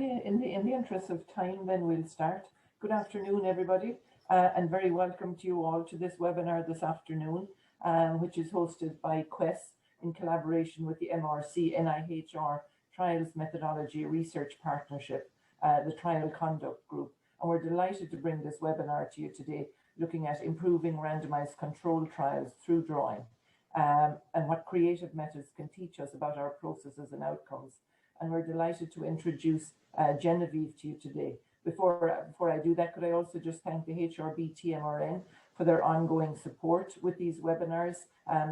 Okay, in the interest of time, then we'll start. Good afternoon, everybody, and very welcome to you all to this webinar this afternoon, which is hosted by QUES in collaboration with the MRC NIHR Trials Methodology Research Partnership, the Trial Conduct Group. And we're delighted to bring this webinar to you today, looking at improving randomized control trials through drawing, and what creative methods can teach us about our processes and outcomes. And we're delighted to introduce Jenevieve to you today. Before I do that, could I also just thank the HRB TMRN for their ongoing support with these webinars.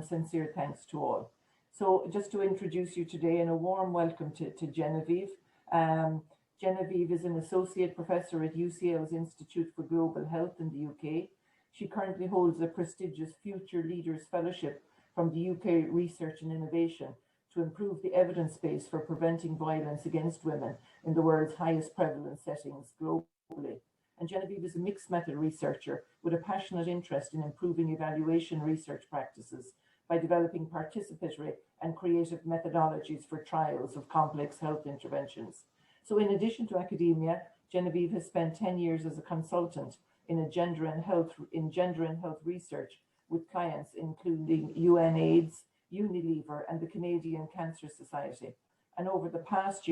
Sincere thanks to all. So just to introduce you today, and a warm welcome to Jenevieve. Jenevieve is an associate professor at UCL's Institute for Global Health in the UK. She currently holds a prestigious Future Leaders Fellowship from the UK Research and Innovation to improve the evidence base for preventing violence against women in the world's highest prevalence settings globally. And Jenevieve is a mixed method researcher with a passionate interest in improving evaluation research practices by developing participatory and creative methodologies for trials of complex health interventions. So in addition to academia, Jenevieve has spent 10 years as a consultant in gender and health research with clients including UNAIDS, Unilever, and the Canadian Cancer Society. And over the past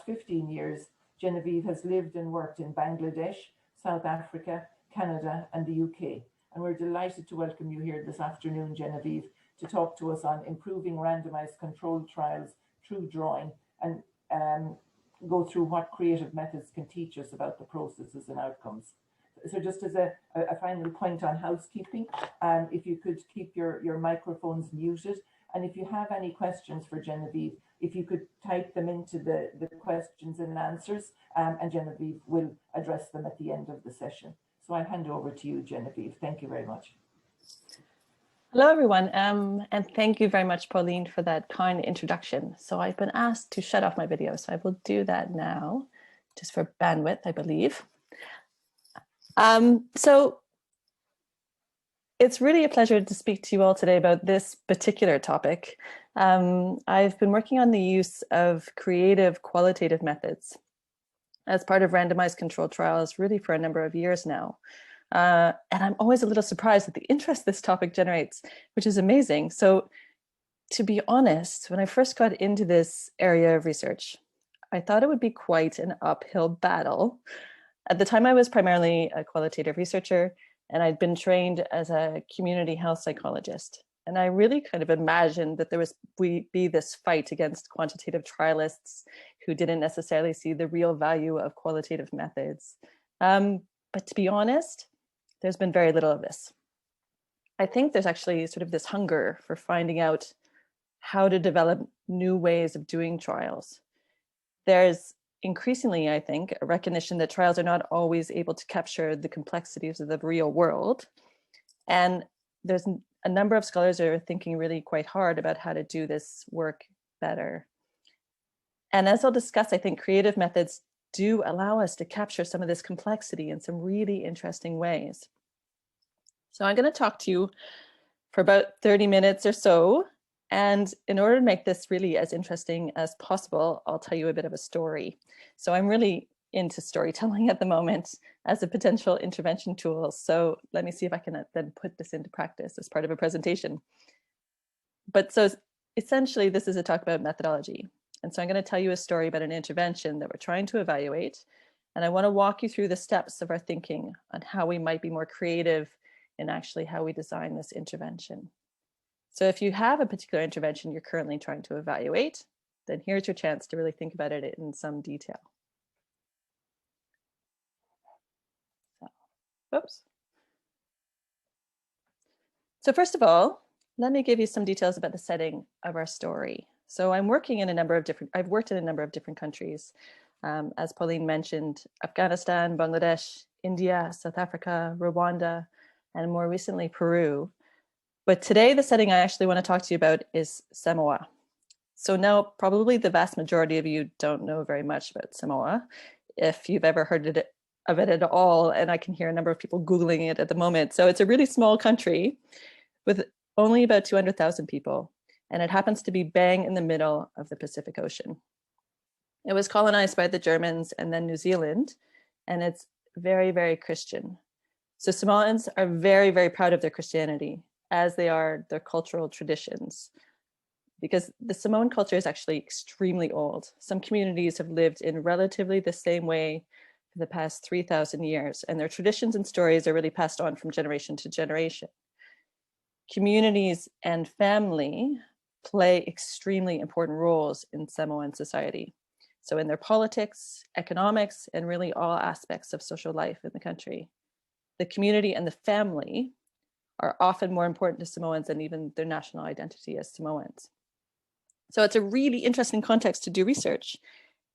15 years, Jenevieve has lived and worked in Bangladesh, South Africa, Canada, and the UK. And we're delighted to welcome you here this afternoon, Jenevieve, to talk to us on improving randomized controlled trials through drawing and go through what creative methods can teach us about the processes and outcomes. So just as a final point on housekeeping, if you could keep your microphones muted, and if you have any questions for Jenevieve, if you could type them into the questions and answers, and Jenevieve will address them at the end of the session. So I'll hand over to you, Jenevieve. Thank you very much. Hello, everyone, and thank you very much, Pauline, for that kind introduction. So I've been asked to shut off my video, so I will do that now, just for bandwidth, I believe. So it's really a pleasure to speak to you all today about this particular topic. I've been working on the use of creative qualitative methods as part of randomized controlled trials really for a number of years now. And I'm always a little surprised at the interest this topic generates, which is amazing. So to be honest, when I first got into this area of research, I thought it would be quite an uphill battle. At the time, I was primarily a qualitative researcher, and I'd been trained as a community health psychologist. And I really kind of imagined that there would be this fight against quantitative trialists who didn't necessarily see the real value of qualitative methods. But to be honest, there's been very little of this. I think there's actually sort of this hunger for finding out how to develop new ways of doing trials. There's increasingly, I think, a recognition that trials are not always able to capture the complexities of the real world. And there's a number of scholars that are thinking really quite hard about how to do this work better. And as I'll discuss, I think creative methods do allow us to capture some of this complexity in some really interesting ways. So I'm going to talk to you for about 30 minutes or so. And in order to make this really as interesting as possible, I'll tell you a bit of a story. So I'm really into storytelling at the moment as a potential intervention tool. So let me see if I can then put this into practice as part of a presentation. But so essentially, this is a talk about methodology. And so I'm going to tell you a story about an intervention that we're trying to evaluate. And I want to walk you through the steps of our thinking on how we might be more creative in actually how we design this intervention. So if you have a particular intervention you're currently trying to evaluate, then here's your chance to really think about it in some detail. So first of all, let me give you some details about the setting of our story. So I've worked in a number of different countries. As Pauline mentioned, Afghanistan, Bangladesh, India, South Africa, Rwanda, and more recently, Peru. But today, the setting I actually want to talk to you about is Samoa. So now, probably the vast majority of you don't know very much about Samoa, if you've ever heard of it at all, and I can hear a number of people Googling it at the moment. So it's a really small country with only about 200,000 people, and it happens to be bang in the middle of the Pacific Ocean. It was colonized by the Germans and then New Zealand, and it's very, very Christian. So Samoans are very, very proud of their Christianity, as they are their cultural traditions, because the Samoan culture is actually extremely old. Some communities have lived in relatively the same way for the past 3,000 years, and their traditions and stories are really passed on from generation to generation. Communities and family play extremely important roles in Samoan society. So in their politics, economics, and really all aspects of social life in the country. The community and the family are often more important to Samoans than even their national identity as Samoans. So it's a really interesting context to do research,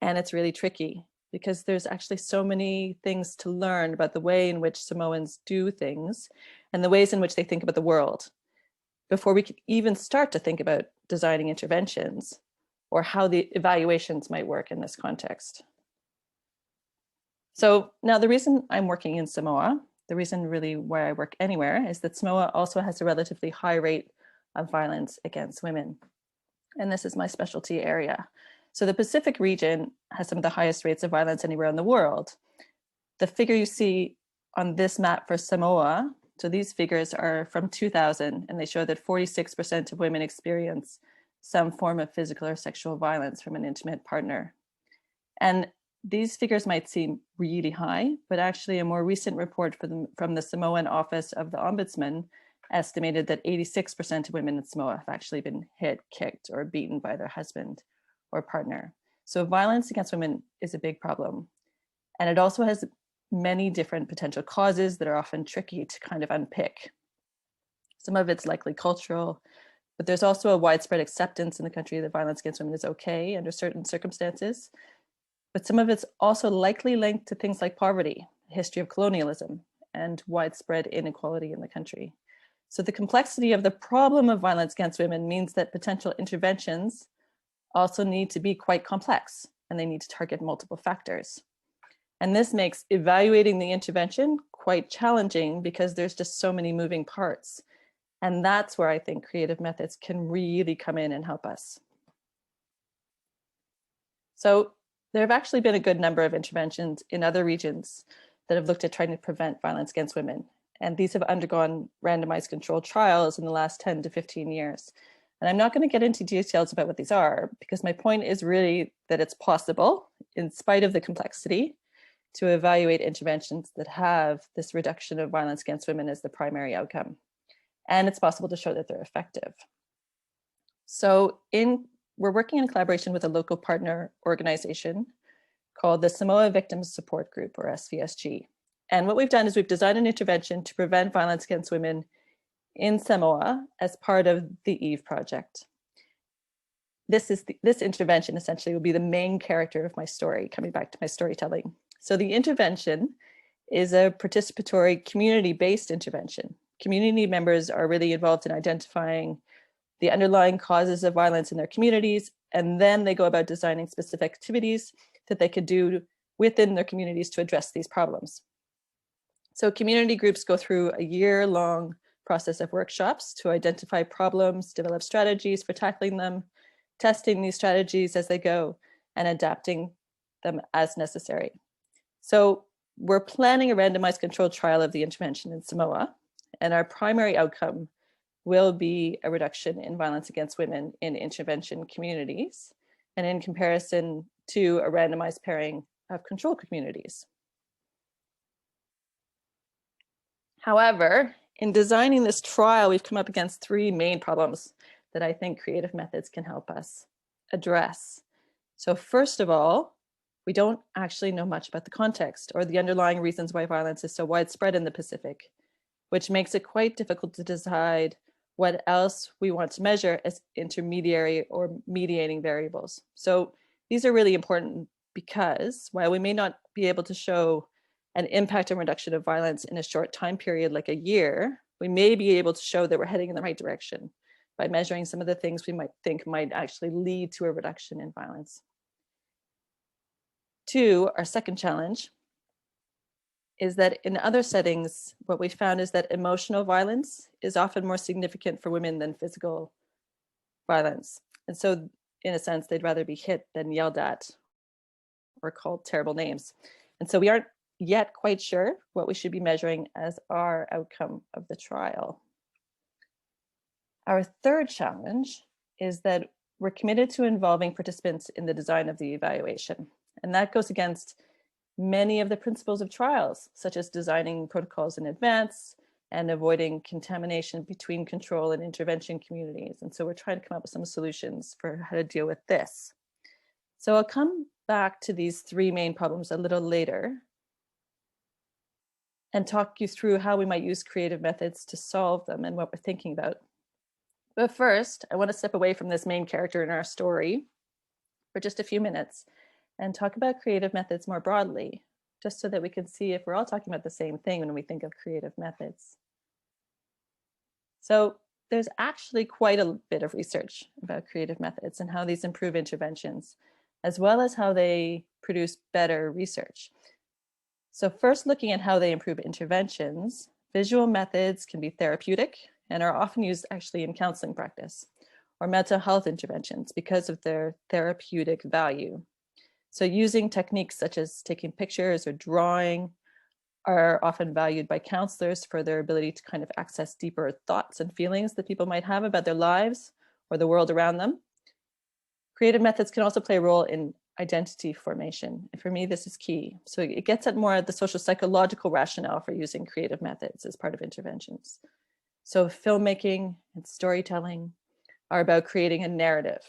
and it's really tricky because there's actually so many things to learn about the way in which Samoans do things and the ways in which they think about the world before we can even start to think about designing interventions or how the evaluations might work in this context. So now the reason I'm working in Samoa, the reason really why I work anywhere, is that Samoa also has a relatively high rate of violence against women. And this is my specialty area. So the Pacific region has some of the highest rates of violence anywhere in the world. The figure you see on this map for Samoa, so these figures are from 2000, and they show that 46% of women experience some form of physical or sexual violence from an intimate partner. And these figures might seem really high, but actually a more recent report from the Samoan Office of the Ombudsman estimated that 86% of women in Samoa have actually been hit, kicked, or beaten by their husband or partner. So violence against women is a big problem. And it also has many different potential causes that are often tricky to kind of unpick. Some of it's likely cultural, but there's also a widespread acceptance in the country that violence against women is okay under certain circumstances. But some of it's also likely linked to things like poverty, history of colonialism, and widespread inequality in the country. So the complexity of the problem of violence against women means that potential interventions also need to be quite complex, and they need to target multiple factors. And this makes evaluating the intervention quite challenging because there's just so many moving parts. And that's where I think creative methods can really come in and help us. So there have actually been a good number of interventions in other regions that have looked at trying to prevent violence against women. And these have undergone randomized controlled trials in the last 10 to 15 years. And I'm not going to get into details about what these are, because my point is really that it's possible, in spite of the complexity, to evaluate interventions that have this reduction of violence against women as the primary outcome. And it's possible to show that they're effective. So we're working in collaboration with a local partner organization called the Samoa Victims Support Group, or SVSG. And what we've done is we've designed an intervention to prevent violence against women in Samoa as part of the EVE project. This intervention essentially will be the main character of my story, coming back to my storytelling. So the intervention is a participatory community-based intervention. Community members are really involved in identifying the underlying causes of violence in their communities, and then they go about designing specific activities that they could do within their communities to address these problems. So community groups go through a year-long process of workshops to identify problems, develop strategies for tackling them, testing these strategies as they go, and adapting them as necessary. So we're planning a randomized controlled trial of the intervention in Samoa, and our primary outcome will be a reduction in violence against women in intervention communities, and in comparison to a randomized pairing of control communities. However, in designing this trial, we've come up against three main problems that I think creative methods can help us address. So first of all, we don't actually know much about the context or the underlying reasons why violence is so widespread in the Pacific, which makes it quite difficult to decide what else we want to measure as intermediary or mediating variables. So these are really important because while we may not be able to show an impact and reduction of violence in a short time period like a year, we may be able to show that we're heading in the right direction by measuring some of the things we might think might actually lead to a reduction in violence. Two, our second challenge is that in other settings, what we found is that emotional violence is often more significant for women than physical violence. And so in a sense, they'd rather be hit than yelled at or called terrible names. And so we aren't yet quite sure what we should be measuring as our outcome of the trial. Our third challenge is that we're committed to involving participants in the design of the evaluation. And that goes against many of the principles of trials, such as designing protocols in advance and avoiding contamination between control and intervention communities. And so we're trying to come up with some solutions for how to deal with this. So I'll come back to these three main problems a little later and talk you through how we might use creative methods to solve them and what we're thinking about. But first, I want to step away from this main character in our story for just a few minutes and talk about creative methods more broadly, just so that we can see if we're all talking about the same thing when we think of creative methods. So there's actually quite a bit of research about creative methods and how these improve interventions, as well as how they produce better research. So first, looking at how they improve interventions, visual methods can be therapeutic and are often used actually in counseling practice or mental health interventions because of their therapeutic value. So using techniques such as taking pictures or drawing are often valued by counselors for their ability to kind of access deeper thoughts and feelings that people might have about their lives or the world around them. Creative methods can also play a role in identity formation. And for me, this is key. So it gets at more of the social psychological rationale for using creative methods as part of interventions. So filmmaking and storytelling are about creating a narrative.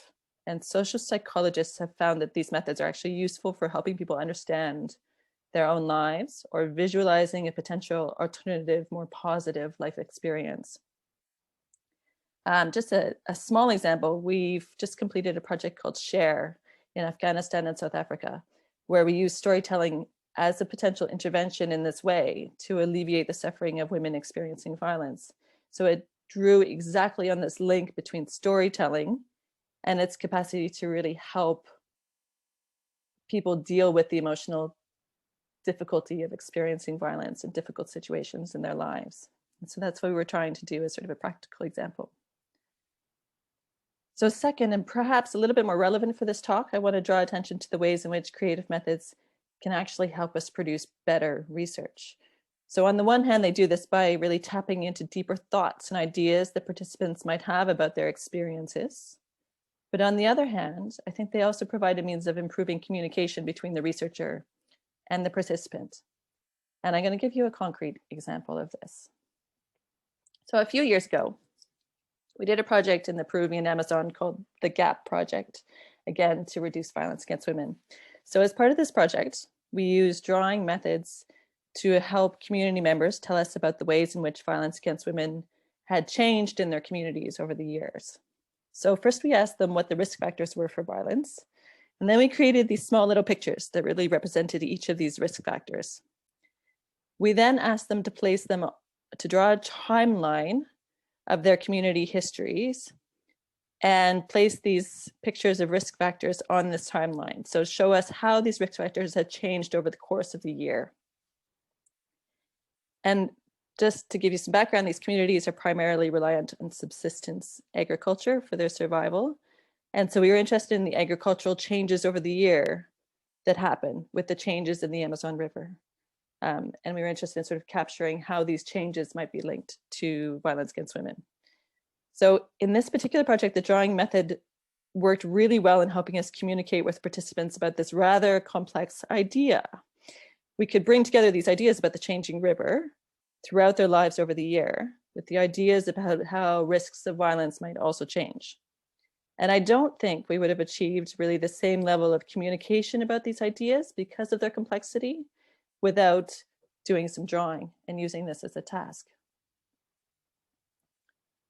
And social psychologists have found that these methods are actually useful for helping people understand their own lives or visualizing a potential alternative, more positive life experience. Just a small example, we've just completed a project called SHARE in Afghanistan and South Africa, where we use storytelling as a potential intervention in this way to alleviate the suffering of women experiencing violence. So it drew exactly on this link between storytelling and its capacity to really help people deal with the emotional difficulty of experiencing violence in difficult situations in their lives. And so that's what we were trying to do as sort of a practical example. So second, and perhaps a little bit more relevant for this talk, I want to draw attention to the ways in which creative methods can actually help us produce better research. So on the one hand, they do this by really tapping into deeper thoughts and ideas that participants might have about their experiences. But on the other hand, I think they also provide a means of improving communication between the researcher and the participant. And I'm going to give you a concrete example of this. So a few years ago, we did a project in the Peruvian Amazon called the GAP project, again, to reduce violence against women. So as part of this project, we used drawing methods to help community members tell us about the ways in which violence against women had changed in their communities over the years. So first we asked them what the risk factors were for violence. And then we created these small little pictures that really represented each of these risk factors. We then asked them to place them, to draw a timeline of their community histories and place these pictures of risk factors on this timeline. So show us how these risk factors had changed over the course of the year. And just to give you some background, these communities are primarily reliant on subsistence agriculture for their survival. And so we were interested in the agricultural changes over the year that happen with the changes in the Amazon River. And we were interested in sort of capturing how these changes might be linked to violence against women. So in this particular project, the drawing method worked really well in helping us communicate with participants about this rather complex idea. We could bring together these ideas about the changing river throughout their lives over the year with the ideas about how risks of violence might also change. And I don't think we would have achieved really the same level of communication about these ideas because of their complexity without doing some drawing and using this as a task.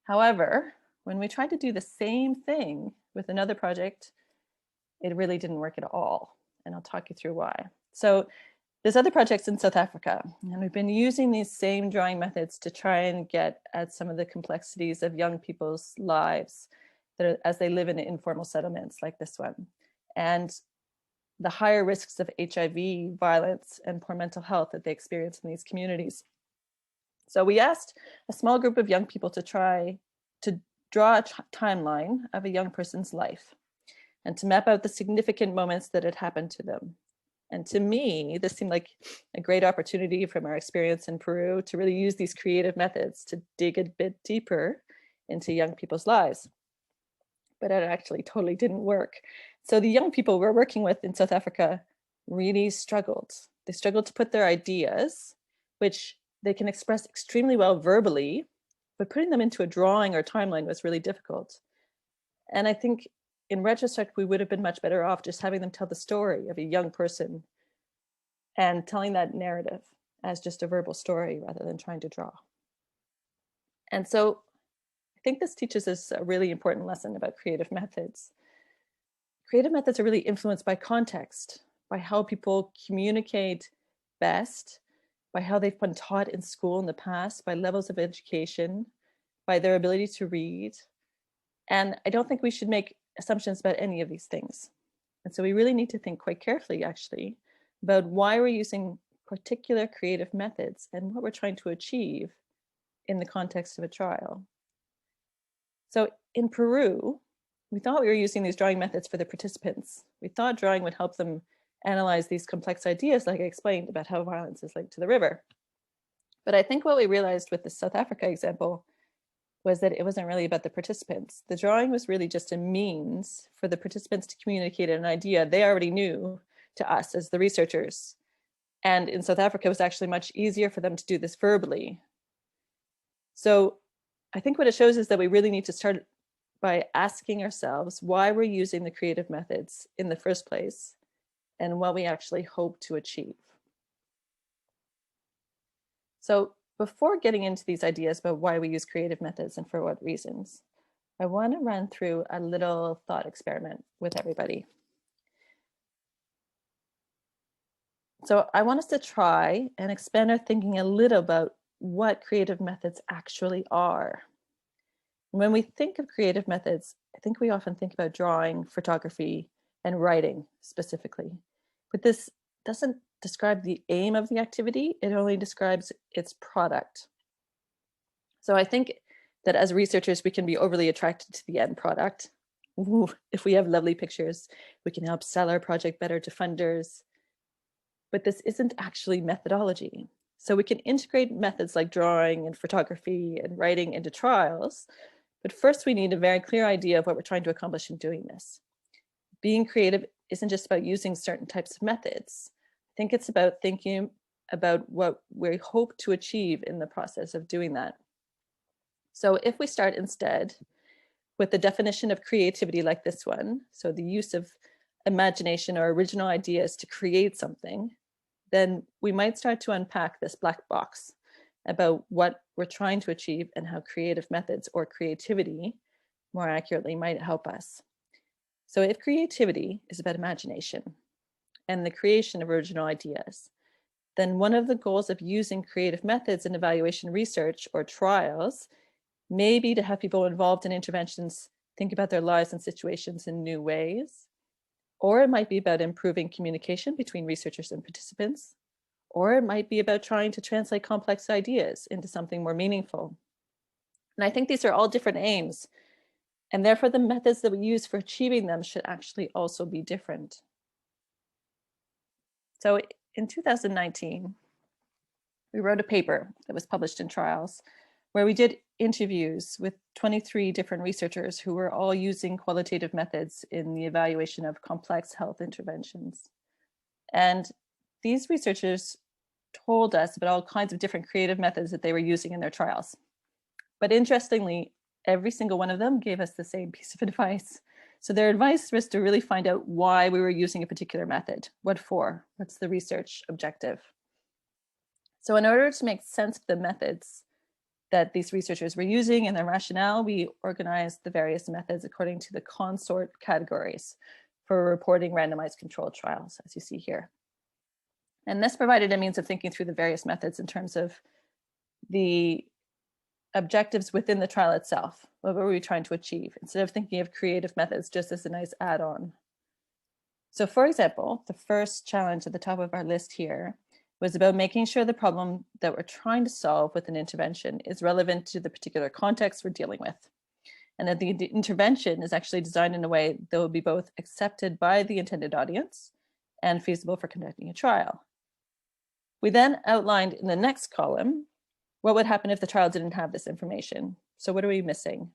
However, when we tried to do the same thing with another project, it really didn't work at all. And I'll talk you through why. So there's other projects in South Africa, and we've been using these same drawing methods to try and get at some of the complexities of young people's lives as they live in informal settlements like this one, and the higher risks of HIV, violence, and poor mental health that they experience in these communities. So we asked a small group of young people to try to draw a timeline of a young person's life and to map out the significant moments that had happened to them And to me, this seemed like a great opportunity from our experience in Peru to really use these creative methods to dig a bit deeper into young people's lives. But it actually totally didn't work. So the young people we're working with in South Africa really struggled. They struggled to put their ideas, which they can express extremely well verbally, but putting them into a drawing or timeline was really difficult. And I think in retrospect, we would have been much better off just having them tell the story of a young person and telling that narrative as just a verbal story rather than trying to draw. And so I think this teaches us a really important lesson about creative methods. Creative methods are really influenced by context, by how people communicate best, by how they've been taught in school in the past, by levels of education, by their ability to read. And I don't think we should make assumptions about any of these things. And so we really need to think quite carefully, actually, about why we're using particular creative methods and what we're trying to achieve in the context of a trial. So in Peru, we thought we were using these drawing methods for the participants. We thought drawing would help them analyze these complex ideas, like I explained, about how violence is linked to the river. But I think what we realized with the South Africa example was that it wasn't really about the participants. The drawing was really just a means for the participants to communicate an idea they already knew to us as the researchers. And in South Africa, it was actually much easier for them to do this verbally. So I think what it shows is that we really need to start by asking ourselves why we're using the creative methods in the first place and what we actually hope to achieve. So before getting into these ideas about why we use creative methods and for what reasons, I want to run through a little thought experiment with everybody. So I want us to try and expand our thinking a little about what creative methods actually are. When we think of creative methods, I think we often think about drawing, photography, and writing specifically. But this doesn't describe the aim of the activity, it only describes its product. So I think that as researchers, we can be overly attracted to the end product. Ooh, if we have lovely pictures, we can help sell our project better to funders. But this isn't actually methodology. So we can integrate methods like drawing and photography and writing into trials, but first we need a very clear idea of what we're trying to accomplish in doing this. Being creative isn't just about using certain types of methods. I think it's about thinking about what we hope to achieve in the process of doing that. So if we start instead with the definition of creativity like this one, so the use of imagination or original ideas to create something, then we might start to unpack this black box about what we're trying to achieve and how creative methods or creativity more accurately might help us. So if creativity is about imagination and the creation of original ideas, then one of the goals of using creative methods in evaluation research or trials may be to have people involved in interventions think about their lives and situations in new ways. Or it might be about improving communication between researchers and participants. Or it might be about trying to translate complex ideas into something more meaningful. And I think these are all different aims. And therefore, the methods that we use for achieving them should actually also be different. So in 2019, we wrote a paper that was published in Trials where we did interviews with 23 different researchers who were all using qualitative methods in the evaluation of complex health interventions. And these researchers told us about all kinds of different creative methods that they were using in their trials. But interestingly, every single one of them gave us the same piece of advice. So their advice was to really find out why we were using a particular method. What for? What's the research objective? So in order to make sense of the methods that these researchers were using and their rationale, we organized the various methods according to the consort categories for reporting randomized controlled trials, as you see here. And this provided a means of thinking through the various methods in terms of the objectives within the trial itself. What were we trying to achieve? Instead of thinking of creative methods just as a nice add-on. So for example, the first challenge at the top of our list here was about making sure the problem that we're trying to solve with an intervention is relevant to the particular context we're dealing with. And that the intervention is actually designed in a way that will be both accepted by the intended audience and feasible for conducting a trial. We then outlined in the next column what would happen if the trial didn't have this information. So what are we missing?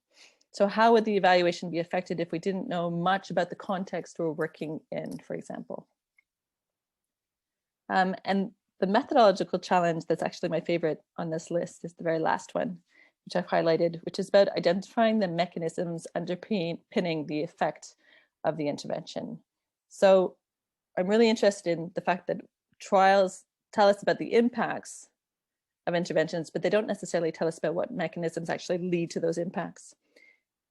So how would the evaluation be affected if we didn't know much about the context we're working in, for example? And the methodological challenge that's actually my favorite on this list is the very last one, which I've highlighted, which is about identifying the mechanisms underpinning the effect of the intervention. So I'm really interested in the fact that trials tell us about the impacts of interventions, but they don't necessarily tell us about what mechanisms actually lead to those impacts.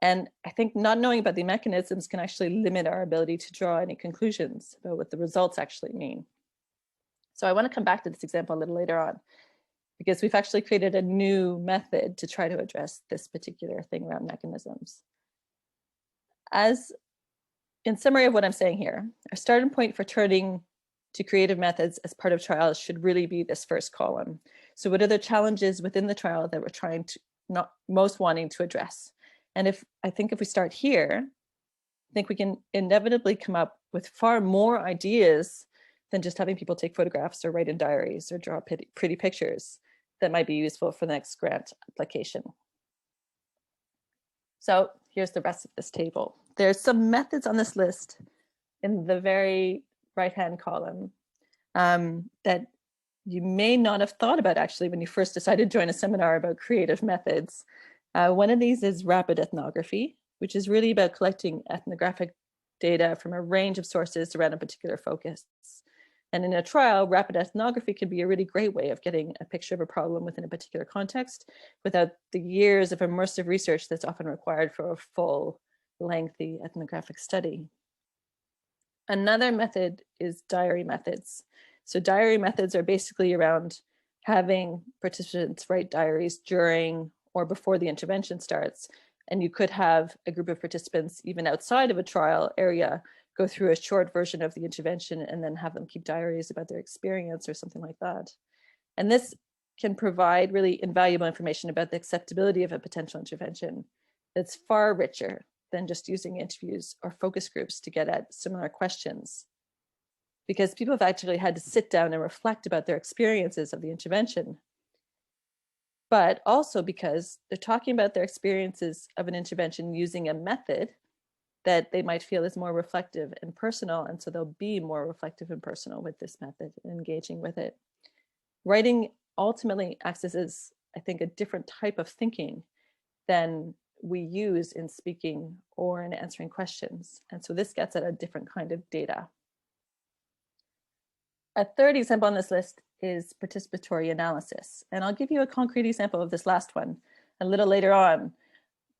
And I think not knowing about the mechanisms can actually limit our ability to draw any conclusions about what the results actually mean. So I want to come back to this example a little later on, because we've actually created a new method to try to address this particular thing around mechanisms. As in summary of what I'm saying here, our starting point for turning to creative methods as part of trials should really be this first column. So what are the challenges within the trial that we're trying to most wanting to address? And I think if we start here, I think we can inevitably come up with far more ideas than just having people take photographs or write in diaries or draw pretty pictures that might be useful for the next grant application. So here's the rest of this table. There's some methods on this list in the very right-hand column that you may not have thought about actually when you first decided to join a seminar about creative methods. One of these is rapid ethnography, which is really about collecting ethnographic data from a range of sources around a particular focus. And in a trial, rapid ethnography can be a really great way of getting a picture of a problem within a particular context without the years of immersive research that's often required for a full, lengthy ethnographic study. Another method is diary methods. So diary methods are basically around having participants write diaries during or before the intervention starts. And you could have a group of participants, even outside of a trial area, go through a short version of the intervention and then have them keep diaries about their experience or something like that. And this can provide really invaluable information about the acceptability of a potential intervention that's far richer than just using interviews or focus groups to get at similar questions. Because people have actually had to sit down and reflect about their experiences of the intervention. But also because they're talking about their experiences of an intervention using a method that they might feel is more reflective and personal, and so they'll be more reflective and personal with this method and engaging with it. Writing ultimately accesses, I think, a different type of thinking than we use in speaking or in answering questions. And so this gets at a different kind of data. A third example on this list is participatory analysis. And I'll give you a concrete example of this last one a little later on,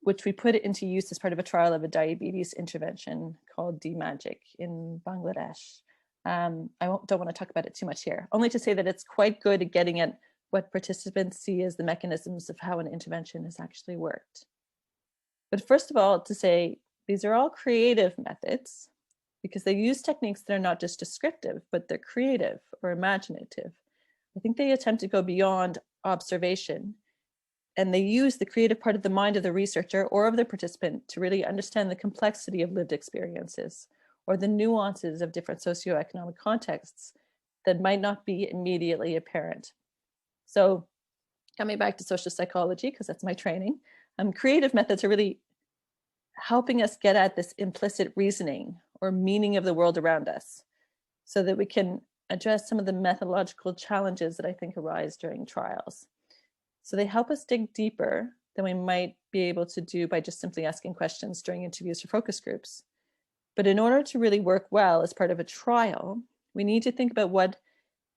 which we put into use as part of a trial of a diabetes intervention called DMAGIC in Bangladesh. I don't want to talk about it too much here, only to say that it's quite good at getting at what participants see as the mechanisms of how an intervention has actually worked. But first of all, to say these are all creative methods because they use techniques that are not just descriptive, but they're creative or imaginative. I think they attempt to go beyond observation, and they use the creative part of the mind of the researcher or of the participant to really understand the complexity of lived experiences or the nuances of different socioeconomic contexts that might not be immediately apparent. So coming back to social psychology, because that's my training, creative methods are really helping us get at this implicit reasoning or meaning of the world around us so that we can address some of the methodological challenges that I think arise during trials. So they help us dig deeper than we might be able to do by just simply asking questions during interviews or focus groups. But in order to really work well as part of a trial, we need to think about what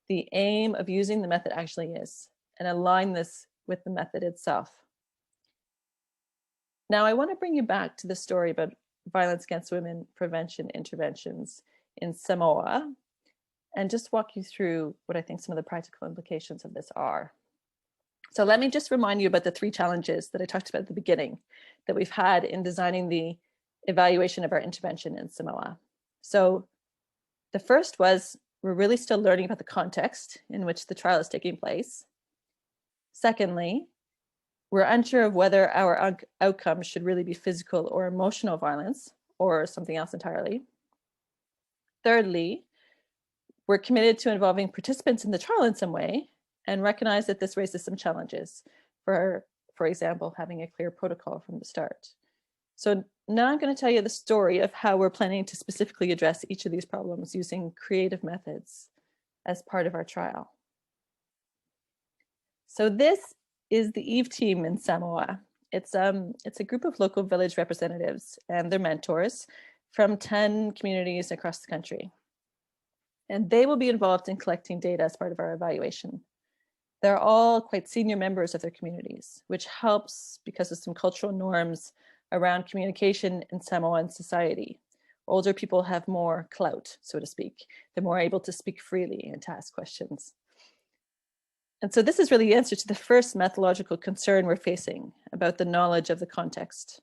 the aim of using the method actually is and align this with the method itself. Now, I want to bring you back to the story about violence against women prevention interventions in Samoa and just walk you through what I think some of the practical implications of this are. So let me just remind you about the three challenges that I talked about at the beginning that we've had in designing the evaluation of our intervention in Samoa. So the first was we're really still learning about the context in which the trial is taking place. Secondly, we're unsure of whether our outcome should really be physical or emotional violence or something else entirely. Thirdly, We're committed to involving participants in the trial in some way and recognize that this raises some challenges, for example, having a clear protocol from the start. So now I'm going to tell you the story of how we're planning to specifically address each of these problems using creative methods as part of our trial. So this is the EVE team in Samoa. It's a group of local village representatives and their mentors from 10 communities across the country. And they will be involved in collecting data as part of our evaluation. They're all quite senior members of their communities, which helps because of some cultural norms around communication in Samoan society. Older people have more clout, so to speak. They're more able to speak freely and to ask questions. And so this is really the answer to the first methodological concern we're facing about the knowledge of the context.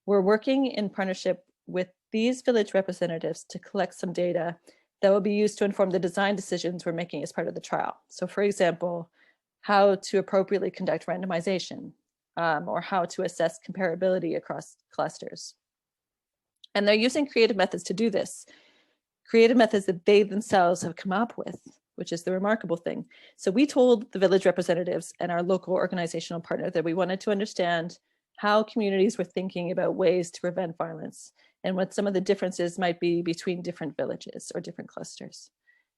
We're working in partnership with these village representatives to collect some data that will be used to inform the design decisions we're making as part of the trial. So for example, how to appropriately conduct randomization, or how to assess comparability across clusters. And they're using creative methods to do this, creative methods that they themselves have come up with, which is the remarkable thing. So we told the village representatives and our local organizational partner that we wanted to understand how communities were thinking about ways to prevent violence and what some of the differences might be between different villages or different clusters.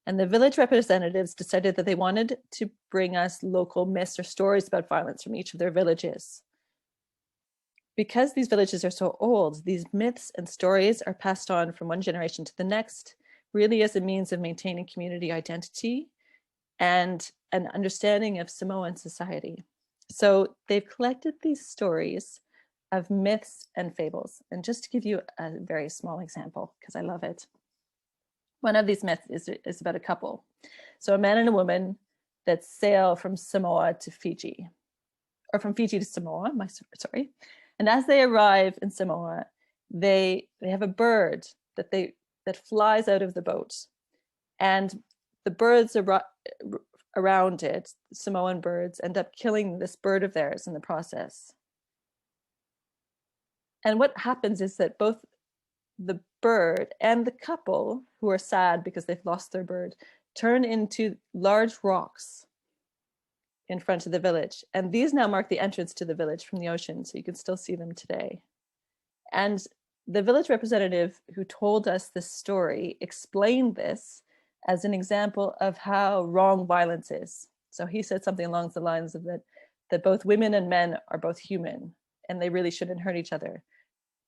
And the village representatives decided that they wanted to bring us local myths or stories about violence from each of their villages. Because these villages are so old, these myths and stories are passed on from one generation to the next, really as a means of maintaining community identity and an understanding of Samoan society. So they've collected these stories of myths and fables. And just to give you a very small example, because I love it. One of these myths is about a couple. So a man and a woman that sail from Samoa to Fiji, or from Fiji to Samoa, sorry. And as they arrive in Samoa, they have a bird that flies out of the boat. And the birds around it, Samoan birds, end up killing this bird of theirs in the process. And what happens is that both the bird and the couple, who are sad because they've lost their bird, turn into large rocks in front of the village. And these now mark the entrance to the village from the ocean, so you can still see them today. And the village representative who told us this story explained this as an example of how wrong violence is. So he said something along the lines of that both women and men are both human and they really shouldn't hurt each other,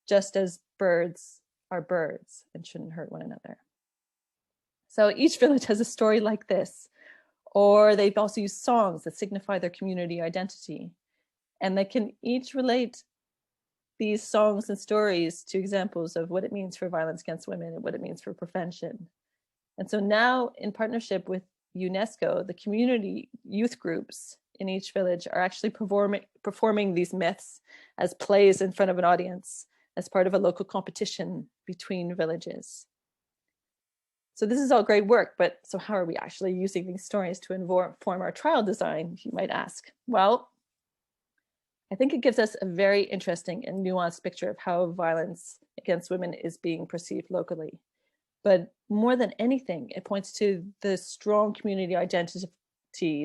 just as birds are birds and shouldn't hurt one another. So each village has a story like this, or they've also used songs that signify their community identity. And they can each relate these songs and stories to examples of what it means for violence against women and what it means for prevention. And so now, in partnership with UNESCO, the community youth groups in each village are actually performing these myths as plays in front of an audience as part of a local competition between villages. So this is all great work, but so how are we actually using these stories to inform our trial design, you might ask? Well, I think it gives us a very interesting and nuanced picture of how violence against women is being perceived locally. But more than anything, it points to the strong community identity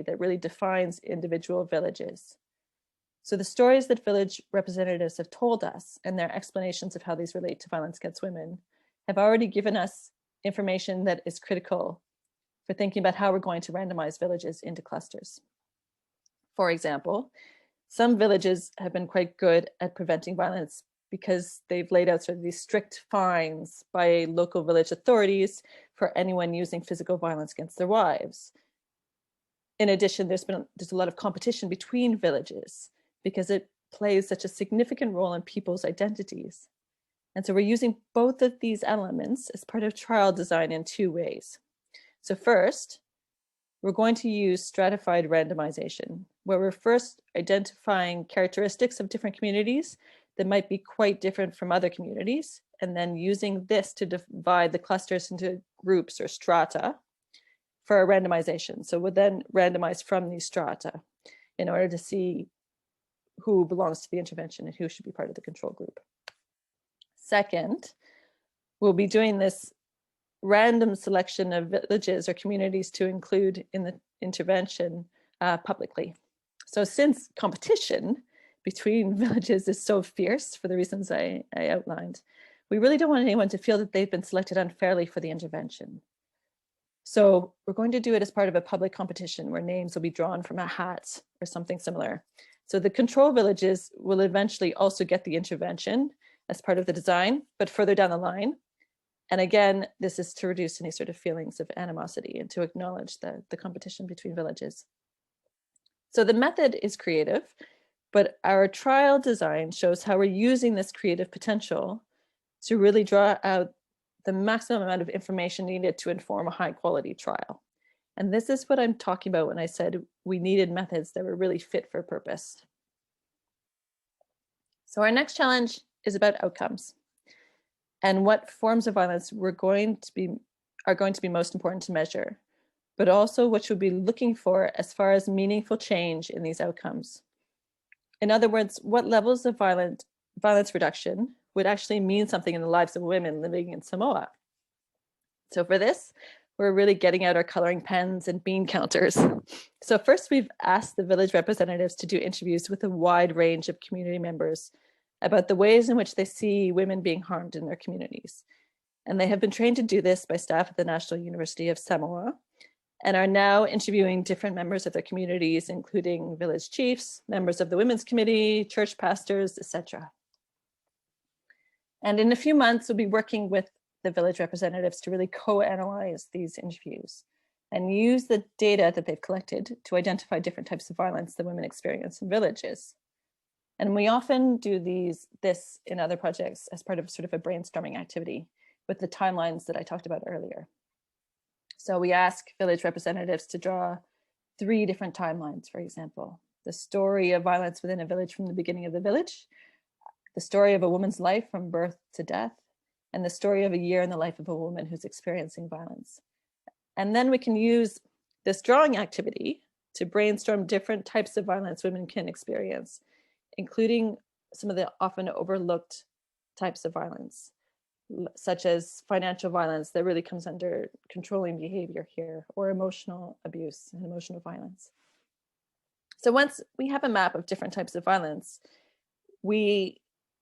that really defines individual villages. So the stories that village representatives have told us and their explanations of how these relate to violence against women have already given us information that is critical for thinking about how we're going to randomize villages into clusters. For example, some villages have been quite good at preventing violence because they've laid out sort of these strict fines by local village authorities for anyone using physical violence against their wives. In addition, there's a lot of competition between villages because it plays such a significant role in people's identities. And so we're using both of these elements as part of trial design in two ways. So first, we're going to use stratified randomization, where we're first identifying characteristics of different communities that might be quite different from other communities, and then using this to divide the clusters into groups or strata for a randomization. So we'll then randomize from these strata in order to see who belongs to the intervention and who should be part of the control group. Second, we'll be doing this random selection of villages or communities to include in the intervention publicly. So since competition between villages is so fierce for the reasons I outlined, we really don't want anyone to feel that they've been selected unfairly for the intervention. So we're going to do it as part of a public competition where names will be drawn from a hat or something similar. So the control villages will eventually also get the intervention as part of the design, but further down the line. And again, this is to reduce any sort of feelings of animosity and to acknowledge the competition between villages. So the method is creative, but our trial design shows how we're using this creative potential to really draw out the maximum amount of information needed to inform a high quality trial. And this is what I'm talking about when I said we needed methods that were really fit for purpose. So our next challenge is about outcomes and what forms of violence are going to be most important to measure, but also what you'll be looking for as far as meaningful change in these outcomes. In other words, what levels of violence reduction would actually mean something in the lives of women living in Samoa. So for this, we're really getting out our coloring pens and bean counters. So first, we've asked the village representatives to do interviews with a wide range of community members about the ways in which they see women being harmed in their communities. And they have been trained to do this by staff at the National University of Samoa and are now interviewing different members of their communities, including village chiefs, members of the Women's Committee, church pastors, etc. And in a few months, we'll be working with the village representatives to really co-analyze these interviews and use the data that they've collected to identify different types of violence that women experience in villages. And we often do this in other projects as part of sort of a brainstorming activity with the timelines that I talked about earlier. So we ask village representatives to draw 3 different timelines, for example, the story of violence within a village from the beginning of the village, the story of a woman's life from birth to death, and the story of a year in the life of a woman who's experiencing violence. And then we can use this drawing activity to brainstorm different types of violence women can experience, including some of the often overlooked types of violence, such as financial violence that really comes under controlling behavior here, or emotional abuse and emotional violence. So once we have a map of different types of violence, we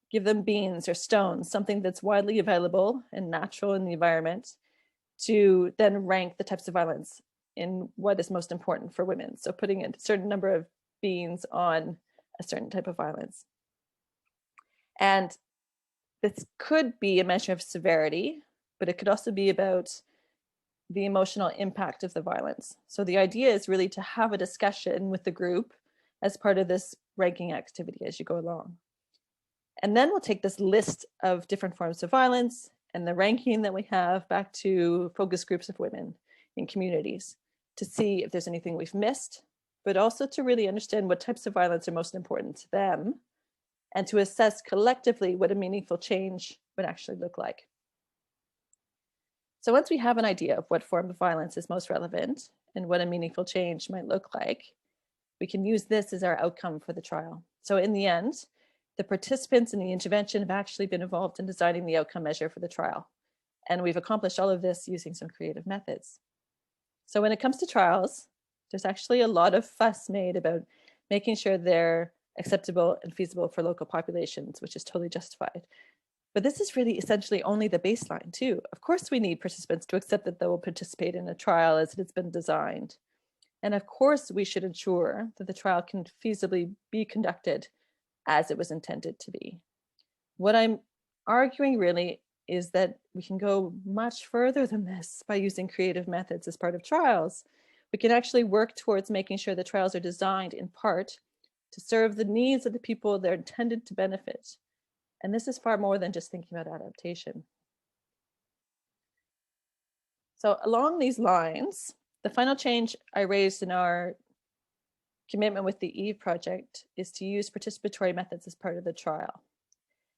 give them beans or stones, something that's widely available and natural in the environment, to then rank the types of violence in what is most important for women. So putting a certain number of beans on a certain type of violence. And this could be a measure of severity, but it could also be about the emotional impact of the violence. So the idea is really to have a discussion with the group as part of this ranking activity as you go along. And then we'll take this list of different forms of violence and the ranking that we have back to focus groups of women in communities to see if there's anything we've missed, but also to really understand what types of violence are most important to them and to assess collectively what a meaningful change would actually look like. So once we have an idea of what form of violence is most relevant and what a meaningful change might look like, we can use this as our outcome for the trial. So in the end, the participants in the intervention have actually been involved in designing the outcome measure for the trial. And we've accomplished all of this using some creative methods. So when it comes to trials, there's actually a lot of fuss made about making sure they're acceptable and feasible for local populations, which is totally justified. But this is really essentially only the baseline too. Of course, we need participants to accept that they will participate in a trial as it's been designed. And of course, we should ensure that the trial can feasibly be conducted as it was intended to be. What I'm arguing really is that we can go much further than this by using creative methods as part of trials. We can actually work towards making sure the trials are designed in part to serve the needs of the people they're intended to benefit. And this is far more than just thinking about adaptation. So along these lines, the final change I raised in our commitment with the EVE project is to use participatory methods as part of the trial.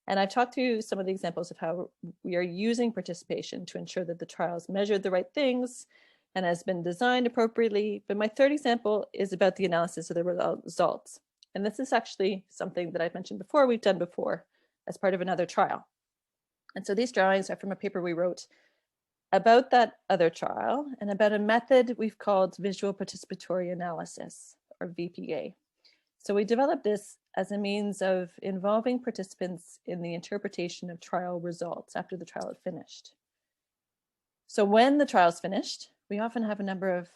And I've talked through some of the examples of how we are using participation to ensure that the trials measured the right things and has been designed appropriately. But my third example is about the analysis of the results. And this is actually something that I've mentioned before, we've done before as part of another trial. And so these drawings are from a paper we wrote about that other trial and about a method we've called Visual Participatory Analysis, or VPA. So we developed this as a means of involving participants in the interpretation of trial results after the trial had finished. So when the trial's finished, we often have a number of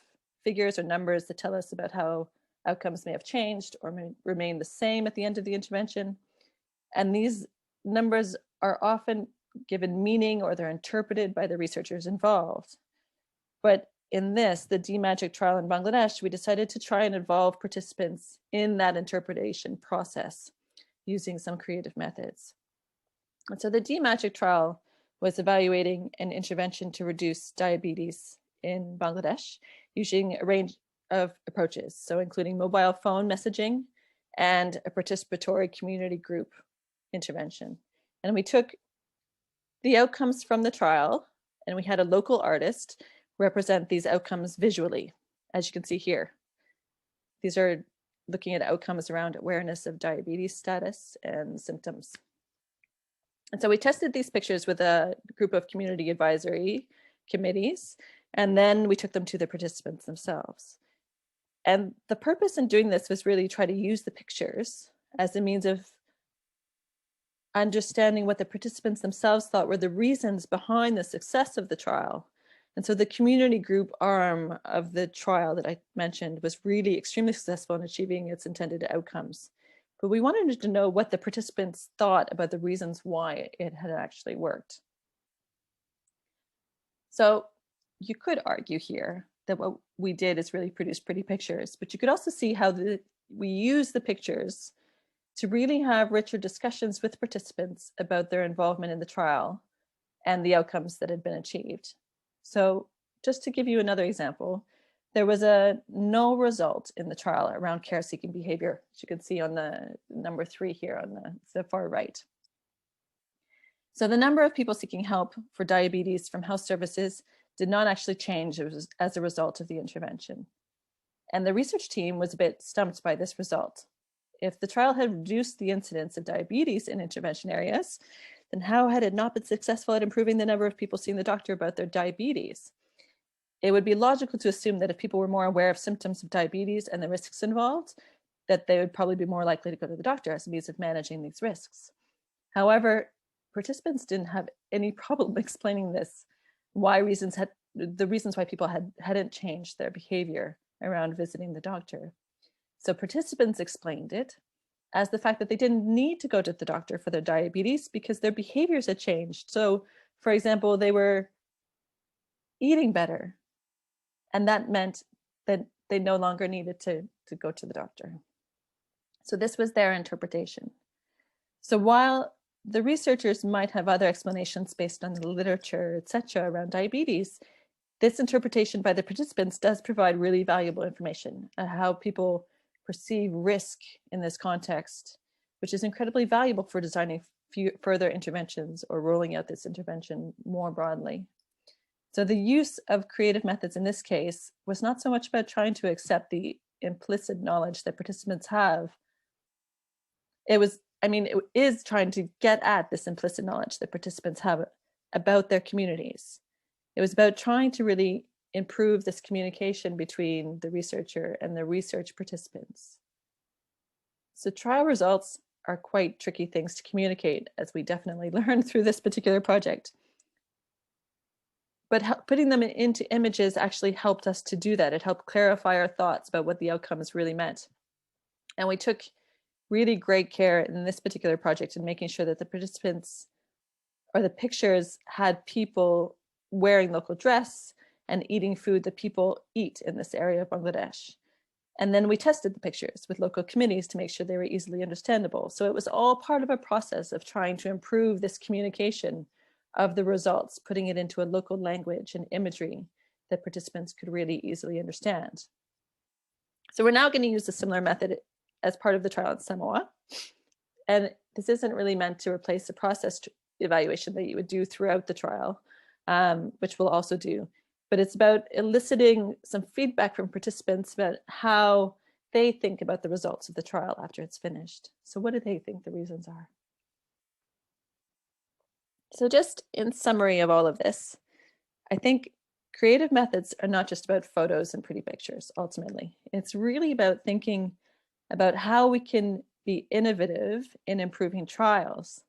figures or numbers that tell us about how outcomes may have changed or may remain the same at the end of the intervention. And these numbers are often given meaning or they're interpreted by the researchers involved. But in this, the DMagic trial in Bangladesh, we decided to try and involve participants in that interpretation process using some creative methods. And so the DMagic trial was evaluating an intervention to reduce diabetes in Bangladesh using a range of approaches, so including mobile phone messaging and a participatory community group intervention. And we took the outcomes from the trial and we had a local artist represent these outcomes visually, as you can see here. These are looking at outcomes around awareness of diabetes status and symptoms. And so we tested these pictures with a group of community advisory committees, and then we took them to the participants themselves. And the purpose in doing this was really try to use the pictures as a means of understanding what the participants themselves thought were the reasons behind the success of the trial. And so the community group arm of the trial that I mentioned was really extremely successful in achieving its intended outcomes. But we wanted to know what the participants thought about the reasons why it had actually worked. So you could argue here that what we did is really produce pretty pictures, but you could also see how we use the pictures to really have richer discussions with participants about their involvement in the trial and the outcomes that had been achieved. So just to give you another example, there was a no result in the trial around care-seeking behavior, as you can see on the number 3 here on the far right. So the number of people seeking help for diabetes from health services did not actually change as a result of the intervention. And the research team was a bit stumped by this result. If the trial had reduced the incidence of diabetes in intervention areas, then how had it not been successful at improving the number of people seeing the doctor about their diabetes? It would be logical to assume that if people were more aware of symptoms of diabetes and the risks involved, that they would probably be more likely to go to the doctor as a means of managing these risks. However, participants didn't have any problem explaining this, the reasons why people hadn't changed their behavior around visiting the doctor. So participants explained it as the fact that they didn't need to go to the doctor for their diabetes because their behaviors had changed. So, for example, they were eating better, and that meant that they no longer needed to go to the doctor. So this was their interpretation. So while the researchers might have other explanations based on the literature, etc., around diabetes, this interpretation by the participants does provide really valuable information on how people perceive risk in this context, which is incredibly valuable for designing further interventions or rolling out this intervention more broadly. So the use of creative methods in this case was not so much about trying to accept the implicit knowledge that participants have. It is trying to get at this implicit knowledge that participants have about their communities. It was about trying to really improve this communication between the researcher and the research participants. So trial results are quite tricky things to communicate, as we definitely learned through this particular project. But putting them into images actually helped us to do that. It helped clarify our thoughts about what the outcomes really meant. And we took really great care in this particular project in making sure that the participants or the pictures had people wearing local dress and eating food that people eat in this area of Bangladesh. And then we tested the pictures with local committees to make sure they were easily understandable. So it was all part of a process of trying to improve this communication of the results, putting it into a local language and imagery that participants could really easily understand. So we're now going to use a similar method as part of the trial in Samoa. And this isn't really meant to replace the process evaluation that you would do throughout the trial, which we'll also do. But it's about eliciting some feedback from participants about how they think about the results of the trial after it's finished. So what do they think the reasons are? So just in summary of all of this, I think creative methods are not just about photos and pretty pictures, ultimately. It's really about thinking about how we can be innovative in improving trials.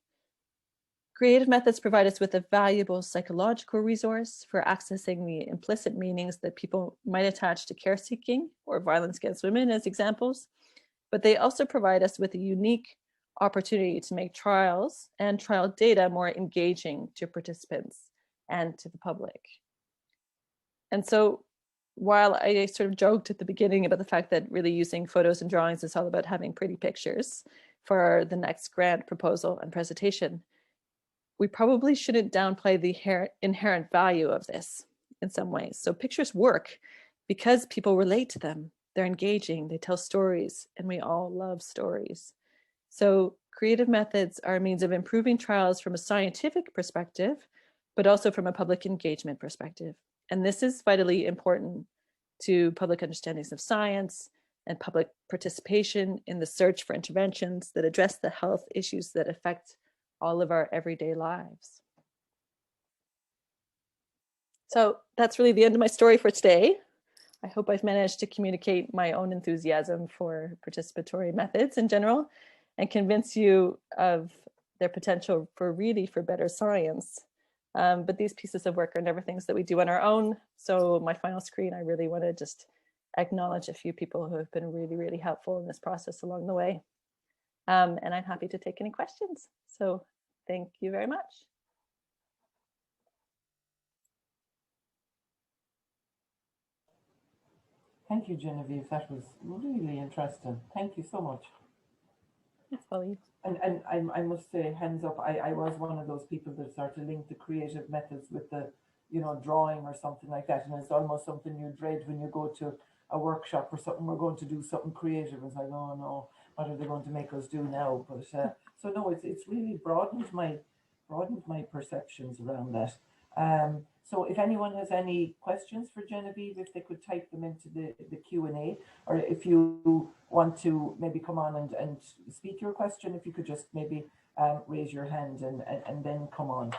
Creative methods provide us with a valuable psychological resource for accessing the implicit meanings that people might attach to care seeking or violence against women as examples, but they also provide us with a unique opportunity to make trials and trial data more engaging to participants and to the public. And so while I sort of joked at the beginning about the fact that really using photos and drawings is all about having pretty pictures for the next grant proposal and presentation, we probably shouldn't downplay the inherent value of this in some ways. So pictures work because people relate to them. They're engaging, they tell stories, and we all love stories. So creative methods are a means of improving trials from a scientific perspective, but also from a public engagement perspective. And this is vitally important to public understandings of science and public participation in the search for interventions that address the health issues that affect all of our everyday lives. So that's really the end of my story for today. I hope I've managed to communicate my own enthusiasm for participatory methods in general and convince you of their potential for better science. But these pieces of work are never things that we do on our own. So my final screen, I really want to just acknowledge a few people who have been really, really helpful in this process along the way. And I'm happy to take any questions. So thank you very much. Thank you, Genevieve. That was really interesting. Thank you so much. Thanks, Polly. And I must say, hands up, I was one of those people that started to link the creative methods with the, drawing or something like that. And it's almost something you dread when you go to a workshop or something, we're going to do something creative. It's like, oh no, what are they going to make us do now? But so no, it's really broadened my perceptions around that. So if anyone has any questions for Genevieve, if they could type them into the Q&A, or if you want to maybe come on and speak your question, if you could just maybe raise your hand and then come on.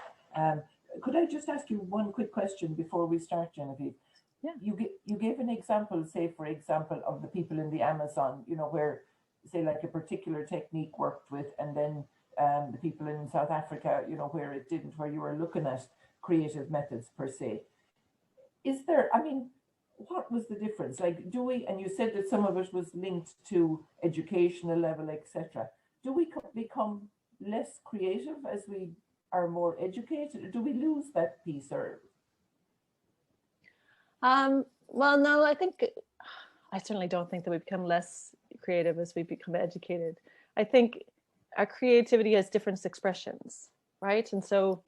Could I just ask you one quick question before we start, Genevieve? Yeah. You gave an example, say, for example, of the people in the Amazon, where, say, like a particular technique worked with, and then the people in South Africa, where it didn't, where you were looking at creative methods per se. Is there, what was the difference? Like, and you said that some of it was linked to educational level, etc. Do we become less creative as we are more educated? Do we lose that piece, or? Well, no, I certainly don't think that we become less creative as we become educated. I think our creativity has different expressions, right? And so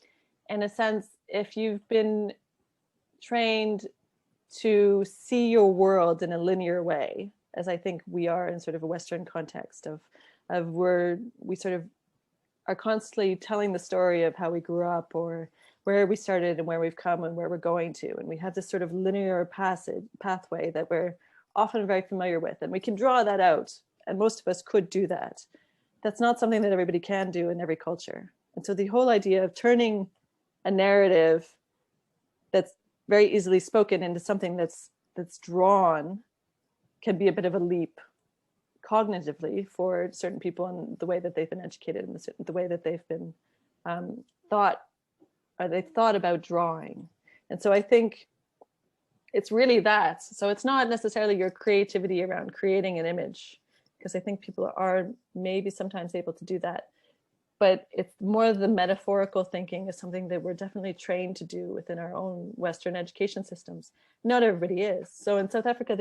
in a sense, if you've been trained to see your world in a linear way, as I think we are in sort of a Western context of where we sort of are constantly telling the story of how we grew up or where we started and where we've come and where we're going to. And we have this sort of linear pathway that we're often very familiar with, and we can draw that out. And most of us could do that. That's not something that everybody can do in every culture. And so the whole idea of turning a narrative that's very easily spoken into something that's drawn can be a bit of a leap cognitively for certain people and the way that they've been educated and the way that they've been thought about drawing. And so I think it's really that. So it's not necessarily your creativity around creating an image, because I think people are maybe sometimes able to do that. But it's more the metaphorical thinking is something that we're definitely trained to do within our own Western education systems. Not everybody is. So in South Africa,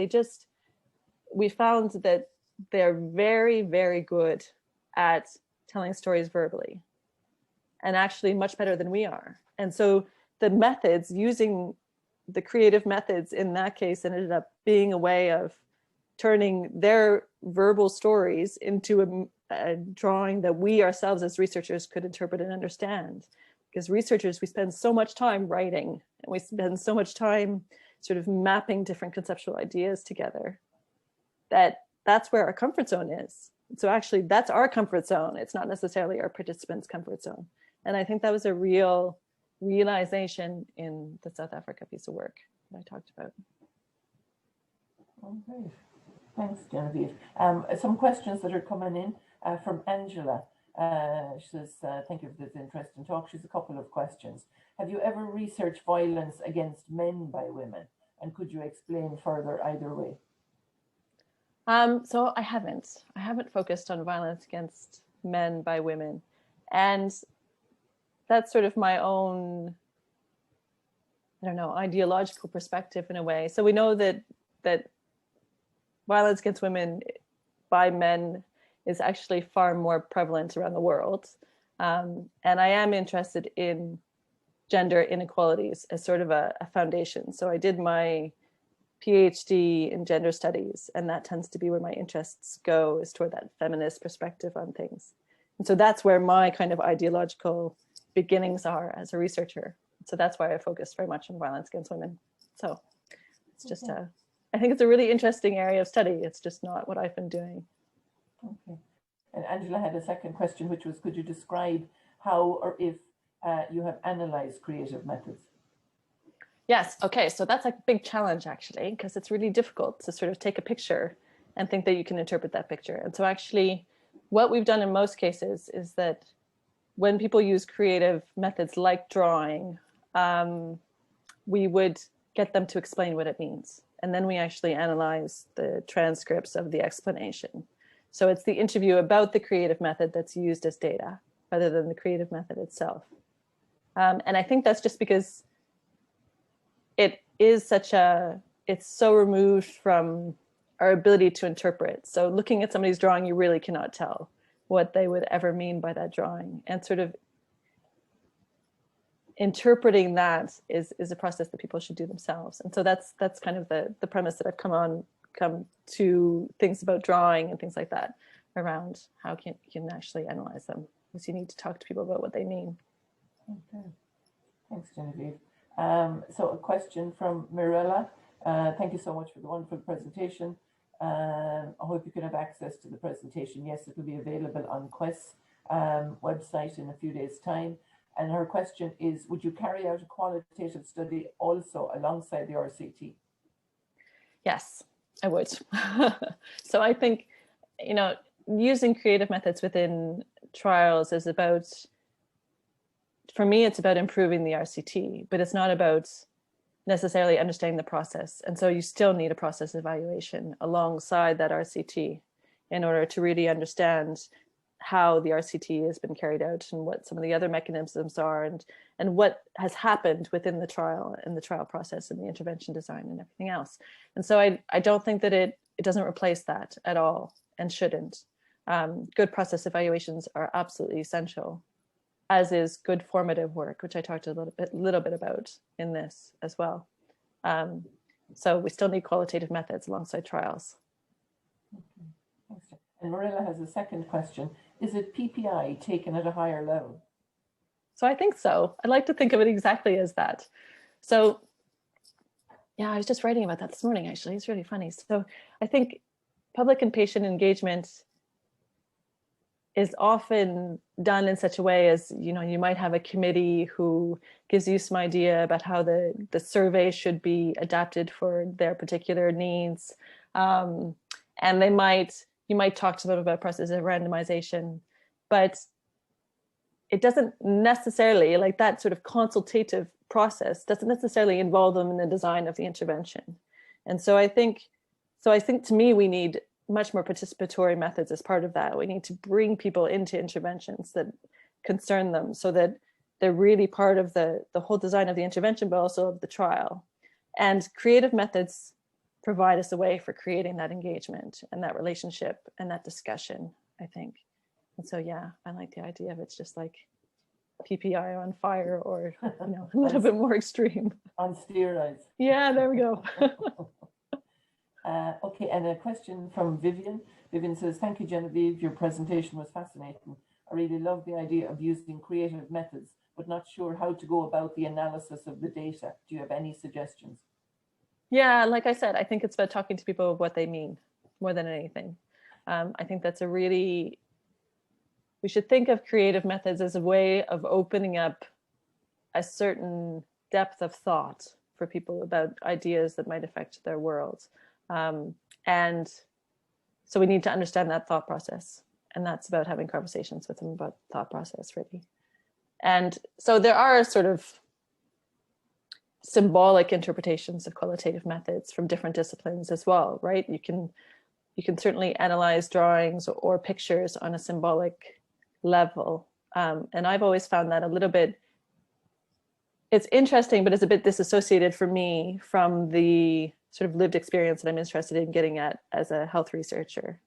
we found that they're very, very good at telling stories verbally, and actually much better than we are. And so the methods, using the creative methods in that case, ended up being a way of turning their verbal stories into a drawing that we ourselves as researchers could interpret and understand. Because researchers, we spend so much time writing, and we spend so much time sort of mapping different conceptual ideas together, that's where our comfort zone is. So actually that's our comfort zone. It's not necessarily our participants' comfort zone. And I think that was a real realization in the South Africa piece of work that I talked about. Okay, thanks, Genevieve. Some questions that are coming in from Angela. She says, thank you for this interesting talk. She has a couple of questions. Have you ever researched violence against men by women? And could you explain further either way? So I haven't focused on violence against men by women. And that's sort of my own, I don't know, ideological perspective in a way. So we know that violence against women by men is actually far more prevalent around the world. And I am interested in gender inequalities as sort of a foundation. So I did my PhD in gender studies, and that tends to be where my interests go, is toward that feminist perspective on things. And so that's where my kind of ideological beginnings are as a researcher. So that's why I focus very much on violence against women. So it's just I think it's a really interesting area of study. It's just not what I've been doing. Okay. And Angela had a second question, which was, could you describe how or if you have analyzed creative methods? Yes. Okay. So that's a big challenge, actually, because it's really difficult to sort of take a picture and think that you can interpret that picture. And so actually, what we've done in most cases is that when people use creative methods like drawing, we would get them to explain what it means. And then we actually analyze the transcripts of the explanation. So it's the interview about the creative method that's used as data, rather than the creative method itself. And I think that's just because it is it's so removed from our ability to interpret. So looking at somebody's drawing, you really cannot tell what they would ever mean by that drawing. And sort of interpreting that is a process that people should do themselves. And so that's kind of the premise that I've come to things about drawing and things like that, around how you can actually analyze them, because you need to talk to people about what they mean. Okay, thanks, Genevieve. So a question from Mirella. Thank you so much for the wonderful presentation. I hope you can have access to the presentation. Yes, it will be available on Quest's website in a few days' time. And her question is, would you carry out a qualitative study also alongside the RCT? Yes, I would. So I think, using creative methods within trials is about, for me, it's about improving the RCT, but it's not about necessarily understanding the process. And so you still need a process evaluation alongside that RCT in order to really understand how the RCT has been carried out and what some of the other mechanisms are, and what has happened within the trial and the trial process and the intervention design and everything else. And so I don't think that it doesn't replace that at all, and shouldn't. Good process evaluations are absolutely essential, as is good formative work, which I talked a little bit about in this as well. So we still need qualitative methods alongside trials. Okay. Thanks. And Marilla has a second question. Is it PPI taken at a higher level? So I think so. I like to think of it exactly as that. So yeah, I was just writing about that this morning, actually. It's really funny. So I think public and patient engagement is often done in such a way as, you might have a committee who gives you some idea about how the survey should be adapted for their particular needs. And you might talk to them about process of randomization, but it doesn't necessarily, like that sort of consultative process doesn't necessarily involve them in the design of the intervention. And so I think to me, we need much more participatory methods as part of that. We need to bring people into interventions that concern them, so that they're really part of the whole design of the intervention, but also of the trial. And creative methods provide us a way for creating that engagement and that relationship and that discussion, I think. And so, yeah, I like the idea of it's just like PPI on fire, or a little bit more extreme. On steroids. Yeah, there we go. Okay, and a question from Vivian. Vivian says, thank you, Genevieve. Your presentation was fascinating. I really love the idea of using creative methods, but not sure how to go about the analysis of the data. Do you have any suggestions? Yeah, like I said, I think it's about talking to people of what they mean more than anything. I think that's we should think of creative methods as a way of opening up a certain depth of thought for people about ideas that might affect their world. And so we need to understand that thought process. And that's about having conversations with them about thought process, really. And so there are sort of symbolic interpretations of qualitative methods from different disciplines as well, right? You can certainly analyze drawings or pictures on a symbolic level. And I've always found that a little bit, it's interesting, but it's a bit disassociated for me from the sort of lived experience that I'm interested in getting at as a health researcher.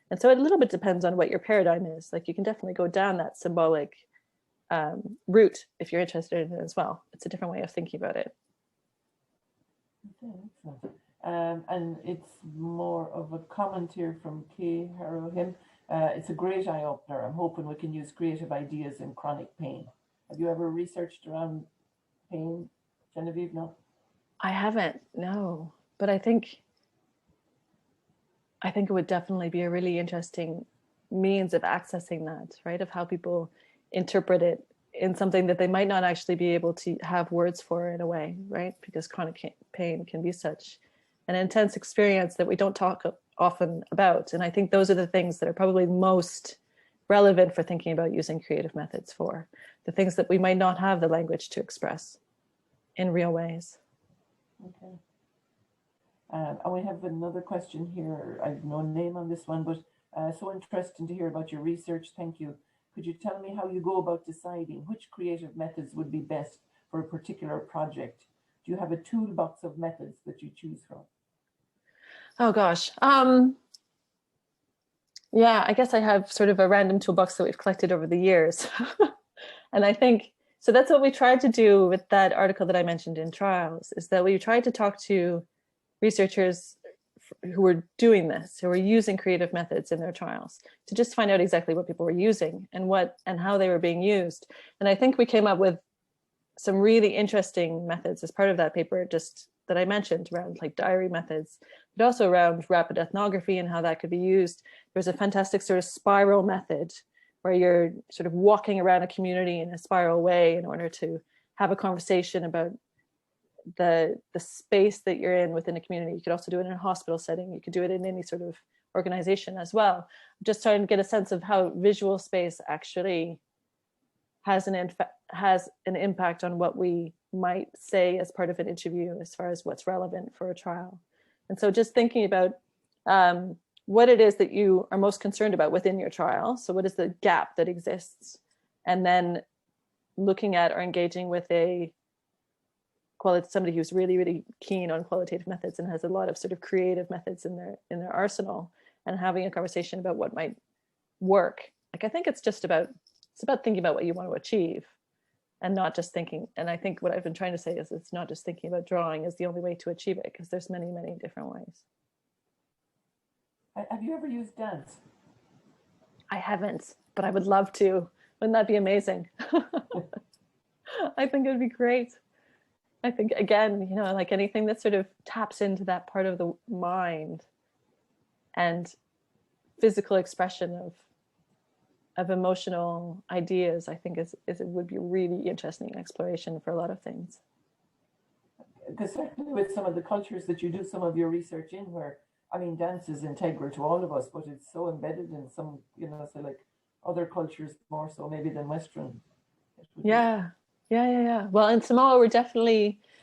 And so it a little bit depends on what your paradigm is. Like you can definitely go down that symbolic route if you're interested in it as well. It's a different way of thinking about it. Okay, excellent. And it's more of a comment here from Kay Harrowhim. It's a great eye-opener. I'm hoping we can use creative ideas in chronic pain. Have you ever researched around pain, Jenevieve? No? I haven't, no. But I think it would definitely be a really interesting means of accessing that, right? Of how people interpret it in something that they might not actually be able to have words for in a way, right? Because chronic pain can be such an intense experience that we don't talk often about. And I think those are the things that are probably most relevant for thinking about using creative methods for, the things that we might not have the language to express in real ways. Okay. And we have another question here. I have no name on this one, but so interesting to hear about your research. Thank you. Could you tell me how you go about deciding which creative methods would be best for a particular project? Do you have a toolbox of methods that you choose from? Oh gosh. Yeah, I guess I have sort of a random toolbox that we've collected over the years. And I think, so that's what we tried to do with that article that I mentioned in Trials, is that we tried to talk to researchers who were doing this, who were using creative methods in their trials, to just find out exactly what people were using and how they were being used. And I think we came up with some really interesting methods as part of that paper, just that I mentioned, around like diary methods, but also around rapid ethnography and how that could be used. There's a fantastic sort of spiral method where you're sort of walking around a community in a spiral way in order to have a conversation about the space that you're in within a community. You could also do it in a hospital setting. You could do it in any sort of organization as well. Just trying to get a sense of how visual space actually has an impact on what we might say as part of an interview as far as what's relevant for a trial. And so just thinking about what it is that you are most concerned about within your trial. So what is the gap that exists? And then looking at or engaging with somebody who's really, really keen on qualitative methods and has a lot of sort of creative methods in their arsenal, and having a conversation about what might work. Like, I think it's about thinking about what you want to achieve and not just thinking. And I think what I've been trying to say is it's not just thinking about drawing as the only way to achieve it, because there's many, many different ways. Have you ever used dance? I haven't, but I would love to. Wouldn't that be amazing? I think it would be great. I think, again, like anything that sort of taps into that part of the mind and physical expression of emotional ideas, I think it would be really interesting exploration for a lot of things. Because certainly with some of the cultures that you do some of your research in, where, I mean, dance is integral to all of us, but it's so embedded in some, so like other cultures more so maybe than Western. Yeah. Well, in Samoa,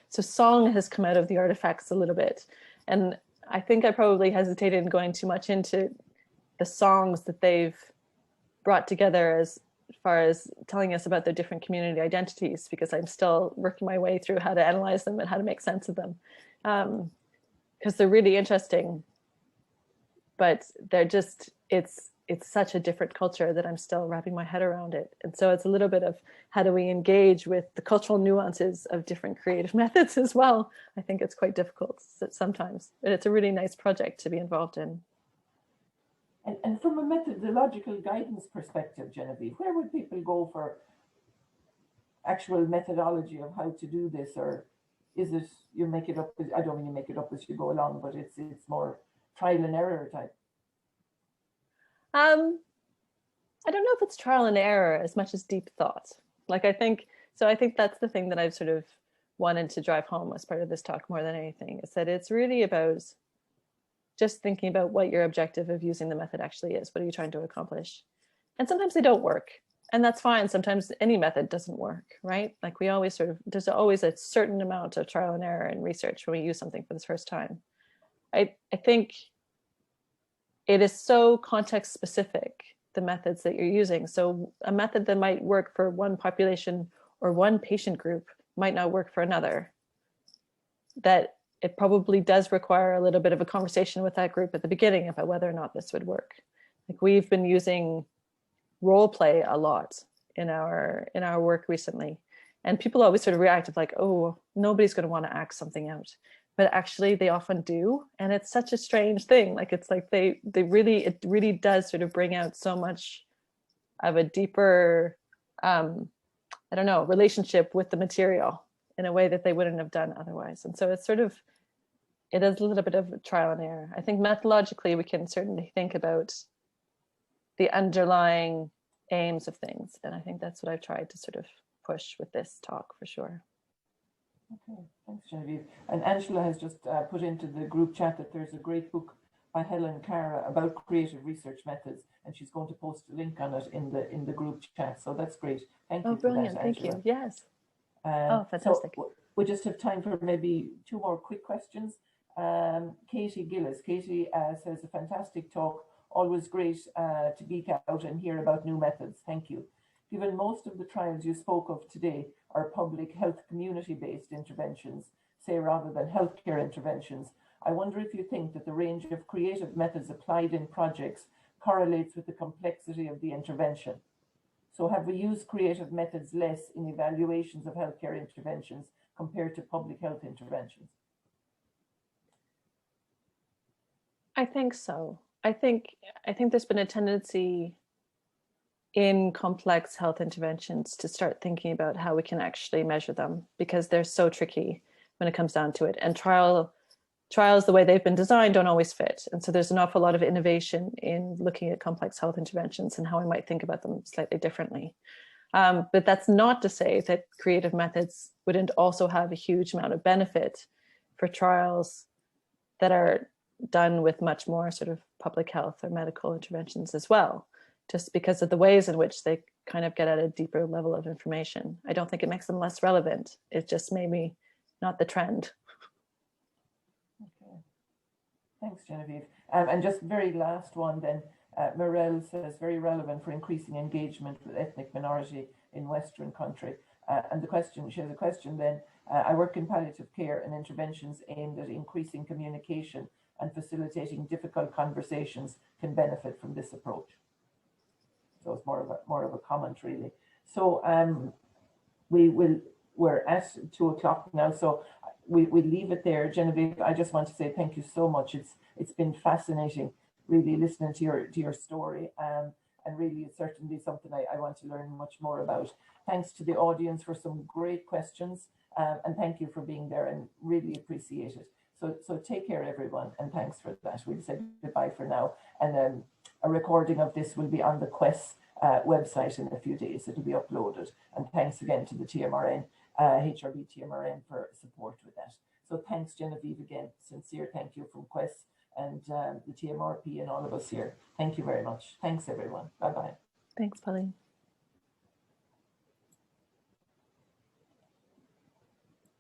so song has come out of the artifacts a little bit. And I think I probably hesitated in going too much into the songs that they've brought together as far as telling us about their different community identities, because I'm still working my way through how to analyze them and how to make sense of them. Because they're really interesting, but they're just, it's such a different culture that I'm still wrapping my head around it. And so it's a little bit of how do we engage with the cultural nuances of different creative methods as well. I think it's quite difficult sometimes, but it's a really nice project to be involved in. And from a methodological guidance perspective, Jenevieve, where would people go for actual methodology of how to do this? Or is it you make it up? I don't mean you make it up as you go along, but it's more trial and error type. I don't know if it's trial and error as much as deep thought. Like, I think So I think that's the thing that I've sort of wanted to drive home as part of this talk more than anything, is that it's really about just thinking about what your objective of using the method actually is. What are you trying to accomplish? And sometimes they don't work, and that's fine. Sometimes any method doesn't work, right? Like we always sort of, there's always a certain amount of trial and error in research when we use something for the first time. I think it is so context specific, the methods that you're using. So a method that might work for one population or one patient group might not work for another. That it probably does require a little bit of a conversation with that group at the beginning about whether or not this would work. Like we've been using role play a lot in our work recently, and people always sort of react of like, oh, nobody's going to want to act something out, but actually they often do, and it's such a strange thing. Like it's like it really does sort of bring out so much of a deeper I don't know, relationship with the material in a way that they wouldn't have done otherwise. And so it's sort of, it is a little bit of trial and error. I think methodologically we can certainly think about the underlying aims of things. And I think that's what I've tried to sort of push with this talk for sure. Okay, thanks Genevieve. And Angela has just put into the group chat that there's a great book by Helen Cara about creative research methods, and she's going to post a link on it in the group chat. So that's great. Thank you. Oh, brilliant. For that, thank you. Yes. Oh, fantastic. So we just have time for maybe 2 more quick questions. Katie Gillis. Katie says, a fantastic talk. Always great to geek out and hear about new methods. Thank you. Given most of the trials you spoke of today are public health community-based interventions, say rather than healthcare interventions, I wonder if you think that the range of creative methods applied in projects correlates with the complexity of the intervention. So have we used creative methods less in evaluations of healthcare interventions compared to public health interventions? I think so. I think there's been a tendency in complex health interventions to start thinking about how we can actually measure them, because they're so tricky when it comes down to it. And trials, the way they've been designed, don't always fit. And so there's an awful lot of innovation in looking at complex health interventions and how we might think about them slightly differently. But that's not to say that creative methods wouldn't also have a huge amount of benefit for trials that are done with much more sort of public health or medical interventions as well, just because of the ways in which they kind of get at a deeper level of information. I don't think it makes them less relevant. It's just maybe not the trend. Okay, thanks Genevieve. And just very last one then, Morel says, very relevant for increasing engagement with ethnic minority in Western country. And the question, she has a question then, I work in palliative care, and interventions aimed at increasing communication and facilitating difficult conversations can benefit from this approach. So it's more of a comment really. So we're at 2 o'clock now, so we'll leave it there. Genevieve, I just want to say thank you so much. It's been fascinating really listening to your story, and really it's certainly something I want to learn much more about. Thanks to the audience for some great questions, and thank you for being there, and really appreciate it. So take care everyone, and thanks for that. We'll say goodbye for now, and a recording of this will be on the Quest website in a few days. It'll be uploaded, and thanks again to the TMRN, HRB TMRN for support with that. So thanks Genevieve again, sincere thank you from Quest and the TMRP and all of us here. Thank you very much. Thanks everyone. Bye-bye. Thanks, Pauline.